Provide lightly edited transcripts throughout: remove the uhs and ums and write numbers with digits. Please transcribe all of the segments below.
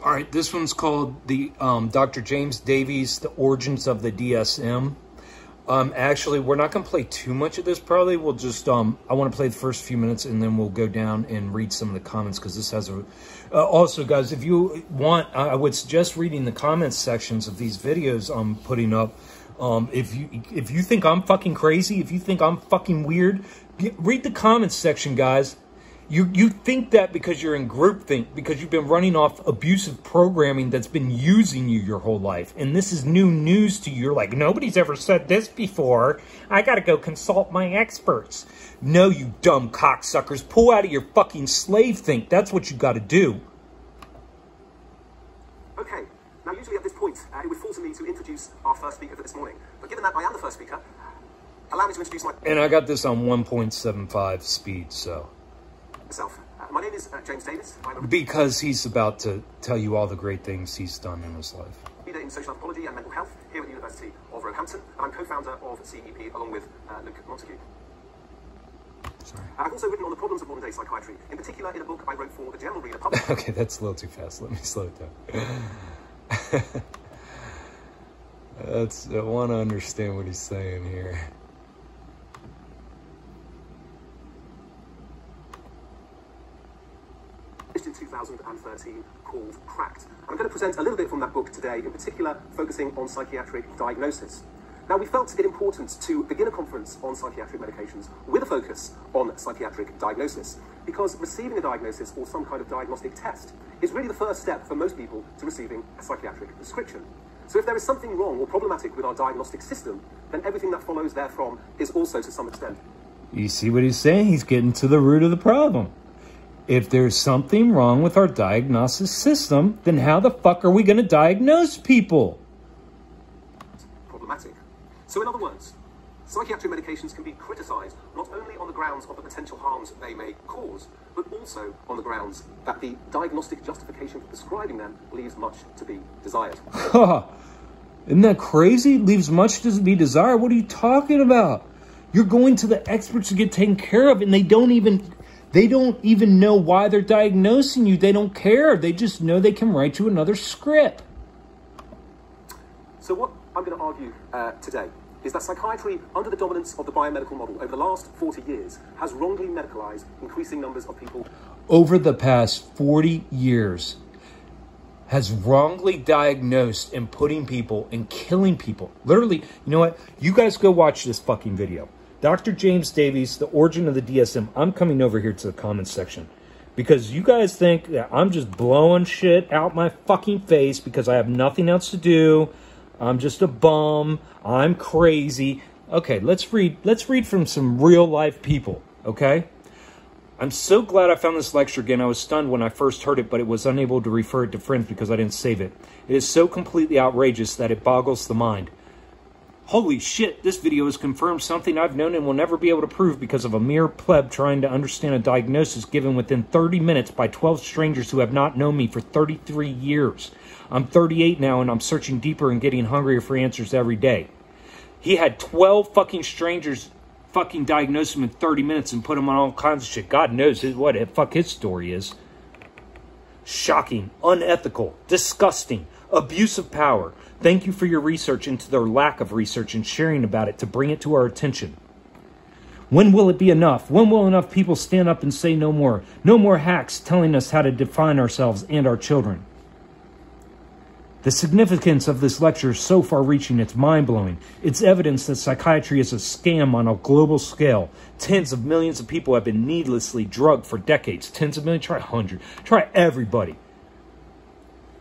All right, this one's called the Dr. James Davies, The Origins of the DSM. Actually, we're not going to play too much of this, probably. We'll just, I want to play the first few minutes, and then we'll go down and read some of the comments, because this has a... also, guys, if you want, I would suggest reading the comments sections of these videos I'm putting up. If you think I'm fucking crazy, if you think I'm fucking weird, read the comments section, guys. You think that because you're in groupthink, because you've been running off abusive programming that's been using you your whole life, and this is new news to you. You're like, nobody's ever said this before. I gotta go consult my experts. No, you dumb cocksuckers. Pull out of your fucking slave think. That's what you gotta do. Okay, now usually at this point, it would fall to me to introduce our first speaker for this morning. But given that I am the first speaker, allow me to introduce my... And I got this on 1.75 speed, so... myself. My name is James Davis. Because he's about to tell you all the great things he's done in his life. Leader in social anthropology and mental health here at the University of Roehampton, and I'm co-founder of CEP along with Luke Montague. Sorry. I've also written on the problems of modern-day psychiatry, in particular in a book I wrote for the general reader public. Okay, that's a little too fast. Let me slow it down. I want to understand what he's saying here. In 2013 called Cracked. I'm going to present a little bit from that book today, in particular focusing on psychiatric diagnosis. Now, we felt it important to begin a conference on psychiatric medications with a focus on psychiatric diagnosis, because receiving a diagnosis or some kind of diagnostic test is really the first step for most people to receiving a psychiatric prescription. So if there is something wrong or problematic with our diagnostic system, then everything that follows therefrom is also to some extent. You see what he's saying? He's getting to the root of the problem. If there's something wrong with our diagnosis system, then how the fuck are we going to diagnose people? Problematic. So in other words, psychiatric medications can be criticized not only on the grounds of the potential harms they may cause, but also on the grounds that the diagnostic justification for prescribing them leaves much to be desired. Isn't that crazy? Leaves much to be desired? What are you talking about? You're going to the experts to get taken care of, and they don't even know why they're diagnosing you. They don't care. They just know they can write you another script. So what I'm going to argue today is that psychiatry, under the dominance of the biomedical model over the last 40 years, has wrongly medicalized increasing numbers of people. Over the past 40 years, has wrongly diagnosed and putting people and killing people. Literally, you know what? You guys go watch this fucking video. Dr. James Davies, The Origin of the DSM. I'm coming over here to the comments section because you guys think that I'm just blowing shit out my fucking face because I have nothing else to do. I'm just a bum. I'm crazy. Okay, let's read from some real life people, okay? I'm so glad I found this lecture again. I was stunned when I first heard it, but it was unable to refer it to friends because I didn't save it. It is so completely outrageous that it boggles the mind. Holy shit, this video has confirmed something I've known and will never be able to prove because of a mere pleb trying to understand a diagnosis given within 30 minutes by 12 strangers who have not known me for 33 years. I'm 38 now and I'm searching deeper and getting hungrier for answers every day. He had 12 fucking strangers fucking diagnose him in 30 minutes and put him on all kinds of shit. God knows what the fuck his story is. Shocking, unethical, disgusting, abuse of power. Thank you for your research into their lack of research and sharing about it to bring it to our attention. When will it be enough? When will enough people stand up and say no more? No more hacks telling us how to define ourselves and our children. The significance of this lecture is so far-reaching, it's mind-blowing. It's evidence that psychiatry is a scam on a global scale. Tens of millions of people have been needlessly drugged for decades. Tens of millions, try 100, try everybody.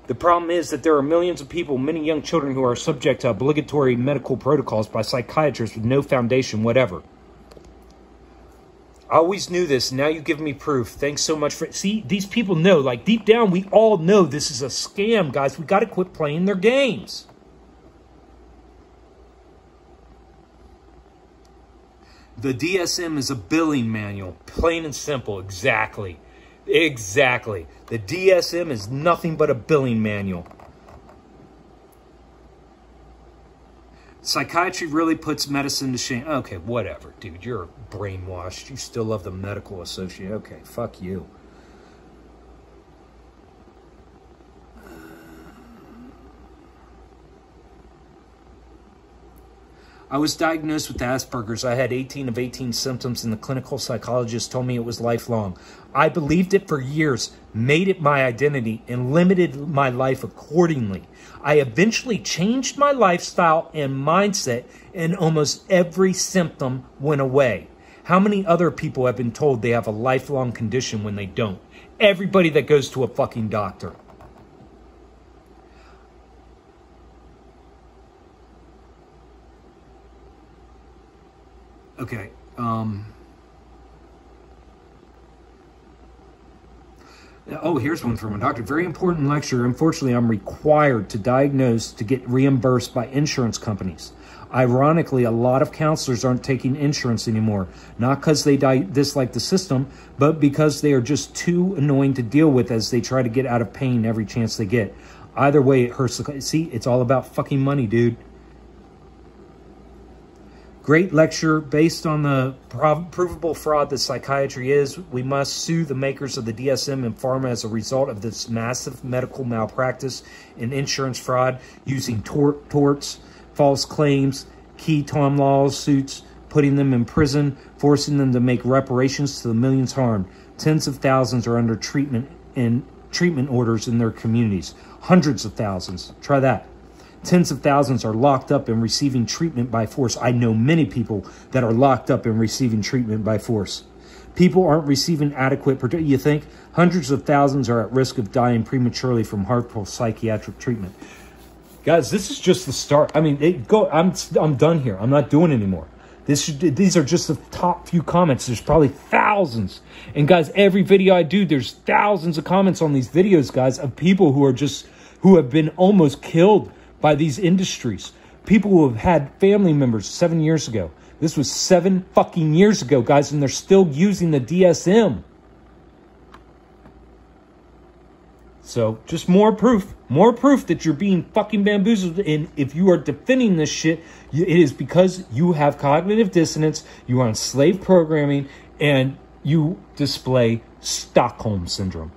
The problem is that there are millions of people, many young children, who are subject to obligatory medical protocols by psychiatrists with no foundation whatever. I always knew this. Now you give me proof. Thanks so much for... See, these people know. Like, deep down, we all know this is a scam, guys. We got to quit playing their games. The DSM is a billing manual. Plain and simple. Exactly. Exactly. The DSM is nothing but a billing manual. Psychiatry really puts medicine to shame. Okay, whatever, dude. You're brainwashed. You still love the medical associate. Okay, fuck you. I was diagnosed with Asperger's. I had 18 of 18 symptoms, and the clinical psychologist told me it was lifelong. I believed it for years, made it my identity, and limited my life accordingly. I eventually changed my lifestyle and mindset, and almost every symptom went away. How many other people have been told they have a lifelong condition when they don't? Everybody that goes to a fucking doctor. Okay. Oh, here's one from a doctor. Very important lecture. Unfortunately, I'm required to diagnose to get reimbursed by insurance companies. Ironically, a lot of counselors aren't taking insurance anymore. Not because they dislike the system, but because they are just too annoying to deal with as they try to get out of pain every chance they get. Either way, it hurts. See, it's all about fucking money, dude. Great lecture based on the provable fraud that psychiatry is. We must sue the makers of the DSM and pharma as a result of this massive medical malpractice and insurance fraud using torts, false claims, key Tom lawsuits, putting them in prison, forcing them to make reparations to the millions harmed. Tens of thousands are under treatment orders in their communities. Hundreds of thousands. Try that. Tens of thousands are locked up and receiving treatment by force. I know many people that are locked up and receiving treatment by force. People aren't receiving adequate protection. You think hundreds of thousands are at risk of dying prematurely from harmful psychiatric treatment. Guys, this is just the start. I mean, I'm done here. I'm not doing anymore. These are just the top few comments. There's probably thousands. And guys, every video I do, there's thousands of comments on these videos, guys, of people who have been almost killed by these industries. People who have had family members 7 years ago. This was 7 fucking years ago, guys, and they're still using the DSM. So, just more proof that you're being fucking bamboozled. And if you are defending this shit, it is because you have cognitive dissonance, you are on slave programming, and you display Stockholm Syndrome.